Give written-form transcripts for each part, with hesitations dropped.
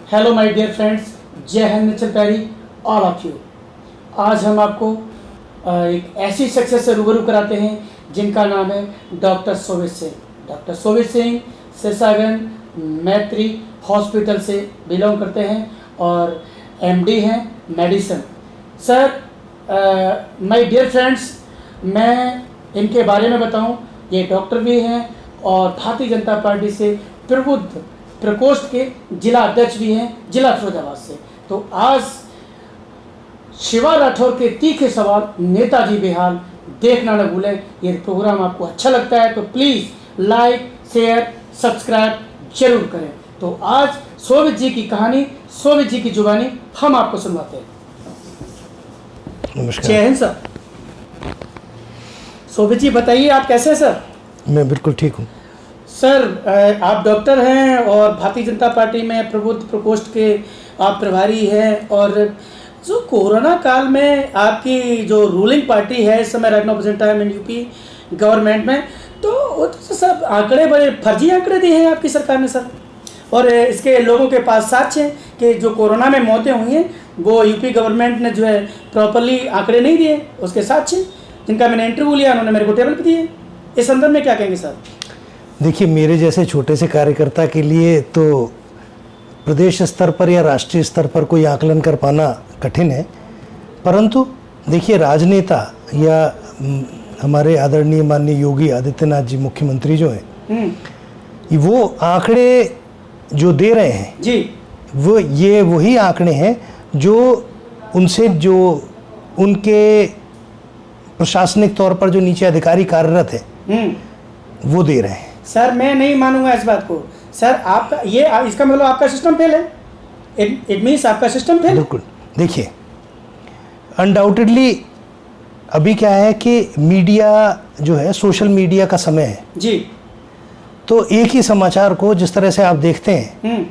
Hello my dear friends, जय हिंद, नेचर पैरी ऑल ऑफ यू। आज हम आपको एक ऐसी शख्सियत से रूबरू कराते हैं जिनका नाम है डॉक्टर सोवित सिंह। डॉक्टर सोवित सिंह सिरसागन मैत्री हॉस्पिटल से बिलोंग करते हैं और एमडी हैं medicine. Sir, my dear friends, मैं इनके बारे में बताऊं, ये डॉक्टर भी हैं और भारतीय जनता पार्टी से प्रबुद्ध प्रकोष्ठ के जिला अध्यक्ष भी हैं, जिला फिरोजाबाद से। तो आज शिवा राठौर के तीखे सवाल, नेताजी बेहाल देखना न भूलें। ये प्रोग्राम आपको अच्छा लगता है तो प्लीज़ लाइक शेयर सब्सक्राइब जरूर करें। तो आज सोवित जी की कहानी, सोवित जी की जुबानी हम आपको सुनवाते हैं। नमस्कार। जय हिंद सर। सोवित जी बताइए, आप कैसे हैं सर? मैं बिल्कुल ठीक हूँ सर, आप डॉक्टर हैं और भारतीय जनता पार्टी में प्रबुद्ध प्रकोष्ठ के आप प्रभारी हैं, और जो कोरोना काल में आपकी जो रूलिंग पार्टी है इस समय, right now present time in UP government में, तो वो तो सब आंकड़े बड़े फर्जी आंकड़े दिए हैं आपकी सरकार ने सर। और इसके लोगों के पास साक्ष्य हैं कि जो कोरोना में मौतें हुई हैं वो यूपी गवर्नमेंट ने जो है प्रॉपरली आंकड़े नहीं दिए, उसके साक्ष्य जिनका मैंने इंटरव्यू लिया उन्होंने मेरे को टेबल पर दिए। इस संदर्भ में क्या कहेंगे सर? देखिए, मेरे जैसे छोटे से कार्यकर्ता के लिए तो प्रदेश स्तर पर या राष्ट्रीय स्तर पर कोई आकलन कर पाना कठिन है, परंतु देखिए, राजनेता या हमारे आदरणीय माननीय योगी आदित्यनाथ जी मुख्यमंत्री जो हैं, वो आंकड़े जो दे रहे हैं जी, वो ये वही आंकड़े हैं जो उनसे जो उनके प्रशासनिक तौर पर जो नीचे अधिकारी कार्यरत है वो दे रहे हैं। सर मैं नहीं मानूंगा इस बात को। सर आपका ये इसका मतलब आपका सिस्टम फेल है। इट मीन्स आपका सिस्टम फेल है। बिल्कुल। देखिए, अनडाउटेडली अभी क्या है कि मीडिया जो है, सोशल मीडिया का समय है जी। तो एक ही समाचार को जिस तरह से आप देखते हैं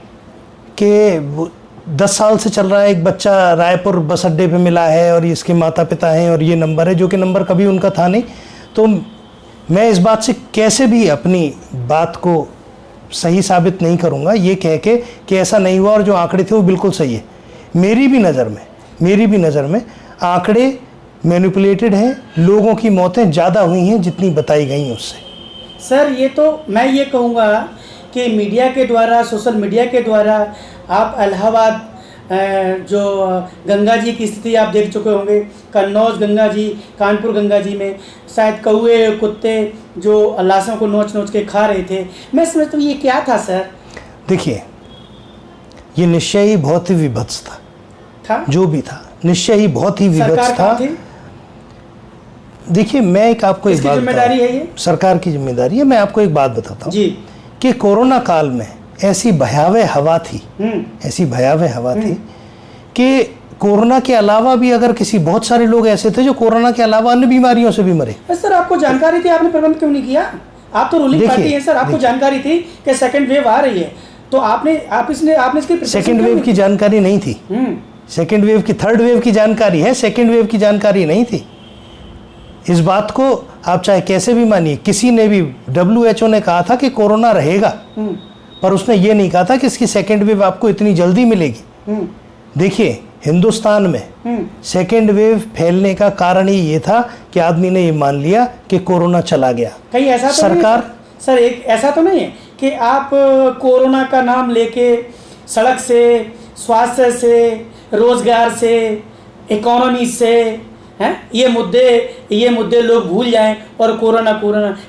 कि 10 साल से चल रहा है, एक बच्चा रायपुर बस अड्डे पे मिला है और इसके माता पिता हैं और ये नंबर है, जो कि नंबर कभी उनका था नहीं, तो मैं इस बात से कैसे भी अपनी बात को सही साबित नहीं करूंगा ये कह के कि ऐसा नहीं हुआ और जो आंकड़े थे वो बिल्कुल सही है। मेरी भी नज़र में आंकड़े मैनिपुलेटेड हैं, लोगों की मौतें ज़्यादा हुई हैं जितनी बताई गई उससे। सर ये तो मैं ये कहूँगा कि मीडिया के द्वारा, सोशल मीडिया के द्वारा आप इलाहाबाद जो गंगा जी की स्थिति आप देख चुके होंगे, कन्नौज गंगा जी, कानपुर गंगा जी में शायद कौए कुत्ते जो लाशों को नोच नोच के खा रहे थे। मैं समझता हूँ ये क्या था सर? देखिए, ये निश्चय ही बहुत ही विभत्स था, जो भी था निश्चय ही बहुत ही विभत्स था। देखिए, मैं एक आपको एक बात, जिम्मेदारी है ये, सरकार की जिम्मेदारी है। मैं आपको एक बात बताता हूँ जी कि कोरोना काल में ऐसी भयावह हवा थी, कि कोरोना के अलावा भी अगर किसी, बहुत सारे लोग ऐसे थे जो कोरोना के अलावा अन्य बीमारियों से भी मरे। सर आपको जानकारी थी, आपने प्रबंध क्यों नहीं किया? आप तो रूलिंग पार्टी है सर, आपको जानकारी थी कि सेकंड वेव आ रही है, तो आपने इसकी सेकंड वेव की जानकारी नहीं थी। सेकंड वेव की, थर्ड वेव की जानकारी है, सेकंड वेव की जानकारी नहीं थी। इस बात को आप चाहे कैसे भी मानिए, किसी ने भी, WHO ने कहा था कि कोरोना रहेगा, पर उसने ये नहीं कहा था कि इसकी सेकंड वेव आपको इतनी जल्दी मिलेगी। देखिए, हिंदुस्तान में सेकंड वेव फैलने का कारण ही ये था कि आदमी ने ये मान लिया कि कोरोना चला गया। कहीं ऐसा तो सरकार नहीं, सर एक ऐसा तो नहीं है कि आप कोरोना का नाम लेके सड़क से, स्वास्थ्य से, रोजगार से, इकोनॉमी से हैं, ये मुद्दे लोग भूल जाएं और कोरोना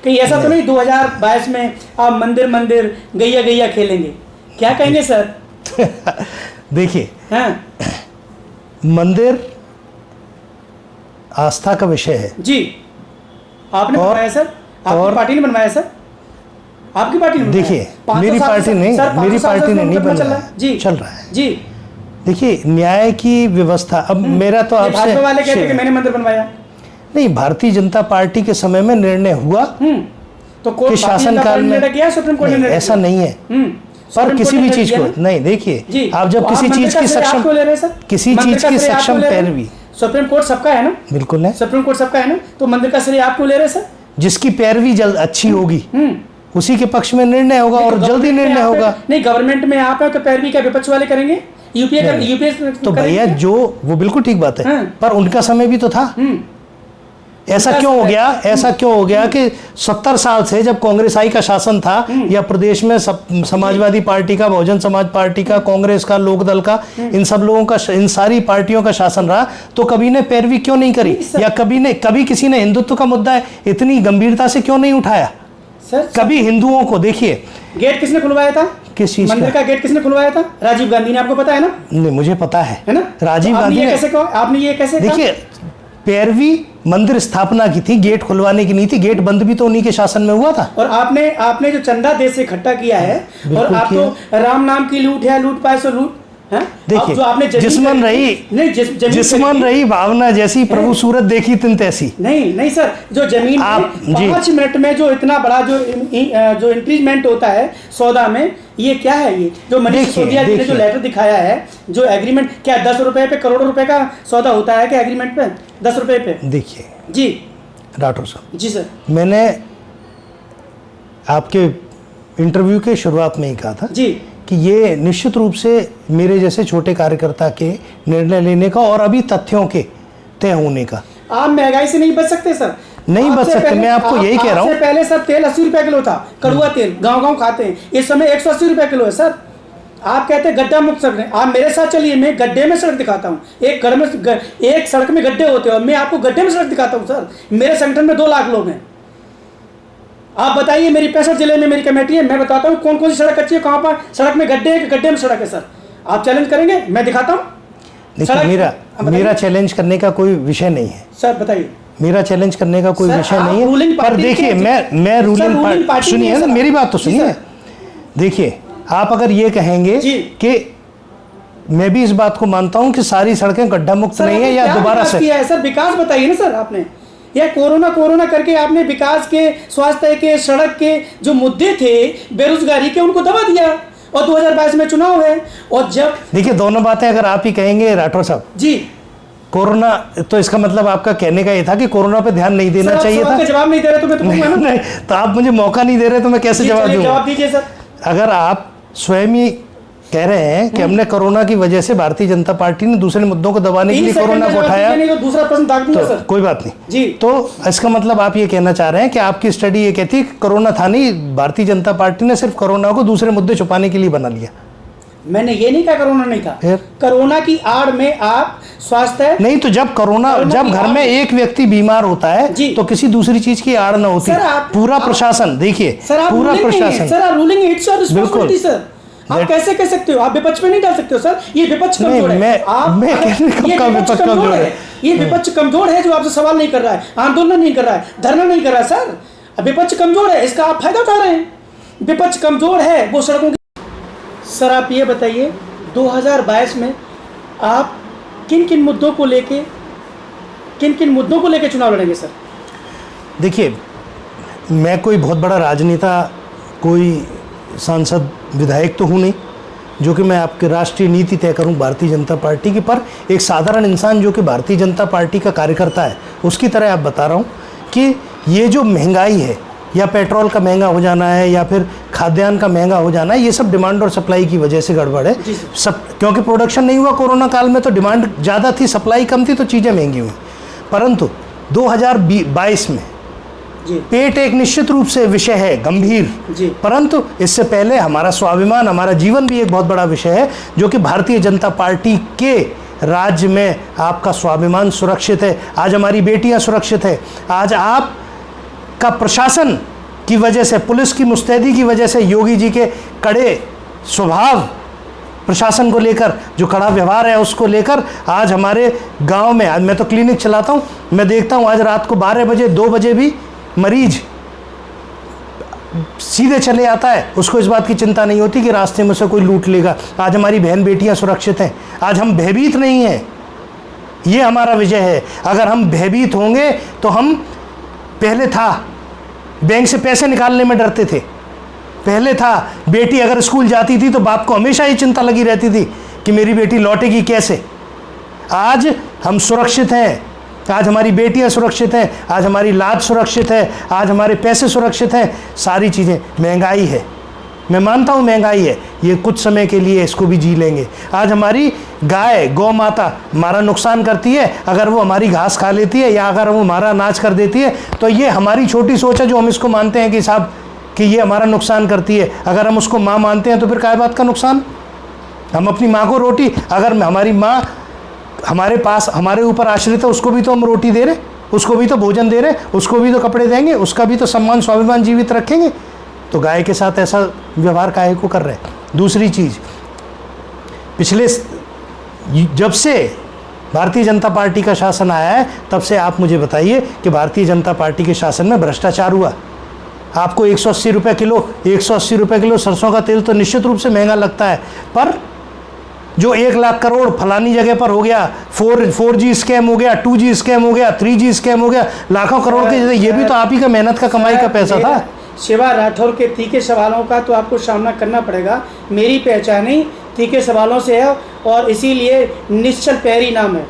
कहीं ऐसा तो नहीं 2022 में आप मंदिर गैया खेलेंगे? क्या कहेंगे सर? देखिए, हाँ मंदिर आस्था का विषय है जी। आपने बनवाया सर? आपकी पार्टी ने बनवाया सर? आपकी पार्टी ने? देखिए, मेरी पार्टी ने नहीं बनवाया जी, चल रहा है जी। देखिए, न्याय की व्यवस्था, अब मेरा तो आपसे, भाजपा वाले कहते हैं कि मैंने मंदिर बनवाया। नहीं, भारतीय जनता पार्टी के समय में निर्णय हुआ तो शासनकाल में सुप्रीम कोर्ट ने ऐसा नहीं है, पर किसी भी चीज को नहीं। देखिए, आप जब किसी चीज की सक्षम पैरवी, सुप्रीम कोर्ट सबका है ना? बिल्कुल है, सुप्रीम कोर्ट सबका है ना, तो मंदिर का श्रेय आप क्यों ले रहे सर? जिसकी पैरवी जल्द अच्छी होगी उसी के पक्ष में निर्णय होगा और जल्दी निर्णय होगा। नहीं, गवर्नमेंट में आप है तो पैरवी क्या विपक्ष वाले करेंगे? यूपीए तो भैया जो वो बिल्कुल ठीक बात है, हाँ। पर उनका समय भी तो था। ऐसा क्यों हो गया, ऐसा क्यों हो गया कि 70 साल से जब कांग्रेस आई का शासन था या प्रदेश में समाजवादी पार्टी का, बहुजन समाज पार्टी का, कांग्रेस का, लोकदल का, इन सब लोगों का, इन सारी पार्टियों का शासन रहा, तो कभी ने पैरवी क्यों नहीं करी? या कभी किसी ने हिंदुत्व का मुद्दा इतनी गंभीरता से क्यों नहीं उठाया? सर कभी हिंदुओं को देखिए, गेट किसने खुलवाया था? किस चीज मंदिर का गेट किसने खुलवाया था? राजीव गांधी ने, आपको पता है ना? नहीं, मुझे पता है ना? राजीव गांधी ने। आपने ये कैसे देखिए, पैरवी मंदिर स्थापना की थी, गेट खुलवाने की नहीं थी। गेट बंद भी तो उन्हीं के शासन में हुआ था। और आपने जो चंदा देश से इकट्ठा किया है, और आप तो राम नाम की लूट है, लूट पाए सो लूट। देखिए, जो आपने जिसमन रही भावना जैसी, प्रभु सूरत देखी तिन तैसी। नहीं सर, जो जमीन 5 मिनट में जो इतना बड़ा जो इंक्रीजमेंट होता है सौदा में, ये क्या है? ये जो मनीष सिसोदिया जी ने जो लेटर दिखाया है, जो एग्रीमेंट, क्या 10 रुपए पे करोड़ों रुपए का सौदा होता है क्या एग्रीमेंट पे? 10 रुपए पे। देखिए जी राठौर साहब जी सर, मैंने आपके इंटरव्यू के शुरुआत में ही कहा था जी कि ये निश्चित रूप से मेरे जैसे छोटे कार्यकर्ता के निर्णय लेने का और अभी तथ्यों के तय होने का। आप महंगाई से नहीं बच सकते सर, नहीं बच सकते। मैं आपको यही कह रहा हूँ, पहले सर तेल 80 रुपए किलो था, कड़ुआ तेल गांव खाते हैं, इस समय 180 रुपए किलो है सर। आप कहते हैं गड्ढा मुक्त सड़क, आप मेरे साथ चलिए, मैं गड्ढे में सड़क दिखाता हूँ। एक सड़क में गड्ढे होते हो, मैं आपको गड्ढे में सड़क दिखाता हूँ सर। मेरे संगठन में 2 लाख लोग हैं। आप बताइए, मेरी 65 जिले में मेरी कमेटी है, मैं बताता हूँ कौन कौन सी सड़क अच्छी है, कहाँ पर सड़क में गड्ढे है, गड्ढे में सड़क है सर। आप चैलेंज करेंगे? मैं दिखाता हूँ। मेरा चैलेंज करने का कोई विषय नहीं है सर, बताइए। मेरा चैलेंज करने का कोई विषय नहीं है, पर देखिए मैं रूलिंग पार्टी, सुनिए ना मेरी बात तो सुनिए। देखिए, आप अगर ये कहेंगे कि मैं भी इस बात को मानता हूं कि सारी सड़कें गड्ढा मुक्त नहीं है, या दोबारा से किया है सर, विकास बताइए ना सर। आपने या कोरोना करके आपने विकास के, स्वास्थ्य के, सड़क के जो मुद्दे थे, बेरोजगारी के, उनको दबा दिया। और 2022 में चुनाव है, और जब देखिए दोनों बातें अगर आप ही कहेंगे राठौर साहब जी, कोरोना, तो इसका मतलब आपका कहने का ये था कि कोरोना पे ध्यान नहीं देना चाहिए था। जवाब नहीं दे रहे तो मैं तो कहूंगा ना। नहीं, तो आप मुझे मौका नहीं दे रहे तो मैं कैसे जवाब दूंगा? जवाब दीजिए सर। अगर आप स्वयं ही कह रहे हैं कि हमने कोरोना की वजह से भारतीय जनता पार्टी ने दूसरे मुद्दों को दबाने के लिए कोरोना को उठाया, तो दूसरा प्रश्न दाग दूंगा सर। कोई बात नहीं जी। तो इसका मतलब आप ये कहना चाह रहे हैं कि आपकी स्टडी ये कहती है कि कोरोना था नहीं, भारतीय जनता पार्टी ने सिर्फ कोरोना को दूसरे मुद्दे छुपाने के लिए बना लिया। मैंने ये नहीं कहा कोरोना नहीं था, कोरोना की आड़ में आप स्वास्थ्य नहीं, तो जब जब घर में एक व्यक्ति बीमार होता है तो किसी दूसरी चीज की आड़ ना होती। पूरा प्रशासन, देखिए पूरा प्रशासन sir, ruling it's your responsibility sir. आप कैसे कह सकते हो? आप विपक्ष में नहीं डाल सकते हो सर, ये विपक्ष कमजोर है। ये विपक्ष कमजोर है जो आपसे सवाल नहीं कर रहा है, आंदोलन नहीं कर रहा है, धरना नहीं कर रहा है सर। विपक्ष कमजोर है, इसका आप फायदा उठा रहे हैं। विपक्ष कमजोर है, वो सड़कों की। सर आप ये बताइए, 2022 में आप किन किन मुद्दों को लेके चुनाव लड़ेंगे सर? देखिए, मैं कोई बहुत बड़ा राजनेता, कोई सांसद, विधायक तो हूँ नहीं जो कि मैं आपके राष्ट्रीय नीति तय करूँ भारतीय जनता पार्टी की, पर एक साधारण इंसान जो कि भारतीय जनता पार्टी का कार्यकर्ता है उसकी तरह आप बता रहा हूँ कि ये जो महंगाई है, या पेट्रोल का महंगा हो जाना है, या फिर खाद्यान्न का महंगा हो जाना है, ये सब डिमांड और सप्लाई की वजह से गड़बड़ है सब। क्योंकि प्रोडक्शन नहीं हुआ कोरोना काल में, तो डिमांड ज़्यादा थी, सप्लाई कम थी, तो चीज़ें महंगी हुई। परंतु 2022 में पेट एक निश्चित रूप से विषय है गंभीर, परंतु इससे पहले हमारा स्वाभिमान, हमारा जीवन भी एक बहुत बड़ा विषय है, जो कि भारतीय जनता पार्टी के राज्य में आपका स्वाभिमान सुरक्षित है। आज हमारी बेटियां सुरक्षित है। आज आप का प्रशासन की वजह से, पुलिस की मुस्तैदी की वजह से, योगी जी के कड़े स्वभाव प्रशासन को लेकर, जो कड़ा व्यवहार है उसको लेकर, आज हमारे गांव में, आज मैं तो क्लिनिक चलाता हूं, मैं देखता हूं आज रात को 12 बजे 2 बजे भी मरीज सीधे चले आता है, उसको इस बात की चिंता नहीं होती कि रास्ते में से कोई लूट लेगा। आज हमारी बहन बेटियां सुरक्षित हैं, आज हम भयभीत नहीं हैं। ये हमारा विजय है। अगर हम भयभीत होंगे तो हम, पहले था बैंक से पैसे निकालने में डरते थे, पहले था बेटी अगर स्कूल जाती थी तो बाप को हमेशा ये चिंता लगी रहती थी कि मेरी बेटी लौटेगी कैसे। आज हम सुरक्षित हैं, आज हमारी बेटियां सुरक्षित हैं, आज हमारी लाज सुरक्षित है, आज हमारे पैसे सुरक्षित हैं। सारी चीज़ें, महंगाई है, मैं मानता हूँ महंगाई है, ये कुछ समय के लिए इसको भी जी लेंगे। आज हमारी गाय, गौ माता हमारा नुकसान करती है, अगर वो हमारी घास खा लेती है या अगर वो हमारा अनाज कर देती है, तो ये हमारी छोटी सोच है जो हम इसको मानते हैं कि साहब कि ये हमारा नुकसान करती है। अगर हम उसको माँ मानते हैं तो फिर क्या बात का नुकसान? हम अपनी माँ को रोटी, अगर हमारी माँ हमारे पास हमारे ऊपर आश्रित है, उसको भी तो हम रोटी दे रहे, उसको भी तो भोजन दे रहे, उसको भी तो कपड़े देंगे, उसका भी तो सम्मान स्वाभिमान जीवित रखेंगे। तो गाय के साथ ऐसा व्यवहार काहे को कर रहे हैं? दूसरी चीज़, पिछले जब से भारतीय जनता पार्टी का शासन आया है तब से आप मुझे बताइए कि भारतीय जनता पार्टी के शासन में भ्रष्टाचार हुआ? आपको 180 रुपये किलो सरसों का तेल तो निश्चित रूप से महंगा लगता है, पर जो 1 लाख करोड़ फलानी जगह पर हो गया, 4G स्कैम हो गया, 2G स्कैम हो गया, 3G स्कैम हो गया, लाखों करोड़ के, ये भी तो आप ही का मेहनत का कमाई का पैसा था। शिवा राठौर के तीखे सवालों का तो आपको सामना करना पड़ेगा। मेरी पहचान ही तीखे सवालों से है और इसीलिए निश्चल पैरी नाम है।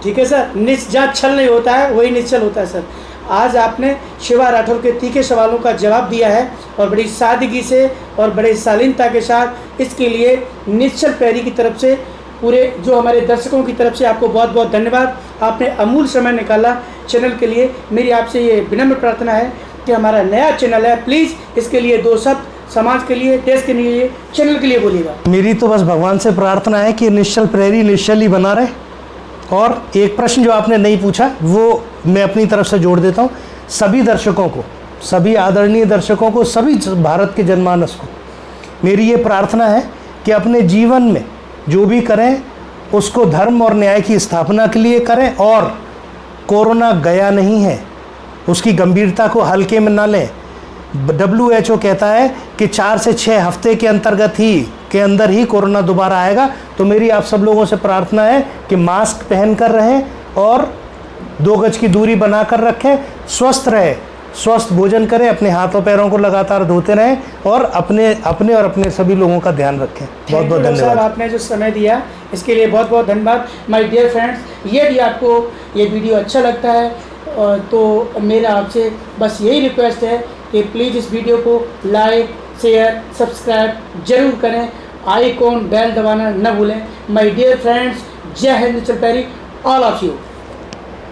ठीक है सर, जहाँ छल नहीं होता है वही निश्चल होता है सर। आज आपने शिवा राठौर के तीखे सवालों का जवाब दिया है और बड़ी सादगी से और बड़े शालीनता के साथ, इसके लिए निश्चल पैरी की तरफ से, पूरे जो हमारे दर्शकों की तरफ से आपको बहुत बहुत धन्यवाद। आपने अमूल्य समय निकाला चैनल के लिए। मेरी आपसे ये विनम्र प्रार्थना है कि हमारा नया चैनल है, प्लीज़ इसके लिए 2 शब्द समाज के लिए, देश के लिए, चैनल के लिए बोलिएगा। मेरी तो बस भगवान से प्रार्थना है कि निश्चल प्रहरी निश्चल ही बना रहे। और एक प्रश्न जो आपने नहीं पूछा वो मैं अपनी तरफ से जोड़ देता हूँ। सभी दर्शकों को, सभी आदरणीय दर्शकों को, सभी भारत के जनमानस को मेरी ये प्रार्थना है कि अपने जीवन में जो भी करें उसको धर्म और न्याय की स्थापना के लिए करें। और कोरोना गया नहीं है, उसकी गंभीरता को हल्के में ना लें। WHO कहता है कि 4 से 6 हफ्ते के अंदर ही कोरोना दोबारा आएगा। तो मेरी आप सब लोगों से प्रार्थना है कि मास्क पहन कर रहें और 2 गज की दूरी बनाकर रखें, स्वस्थ रहें, स्वस्थ भोजन करें, अपने हाथों पैरों को लगातार धोते रहें और अपने सभी लोगों का ध्यान रखें। बहुत बहुत धन्यवाद। आपने जो समय दिया इसके लिए बहुत बहुत धन्यवाद। माय डियर फ्रेंड्स, यदि आपको ये वीडियो अच्छा लगता है तो मेरा आपसे बस यही रिक्वेस्ट है कि प्लीज़ इस वीडियो को लाइक, शेयर, सब्सक्राइब जरूर करें। आइकॉन बेल दबाना न भूलें। माय डियर फ्रेंड्स, जय हिंद, निश्चल पैरी, ऑल ऑफ यू।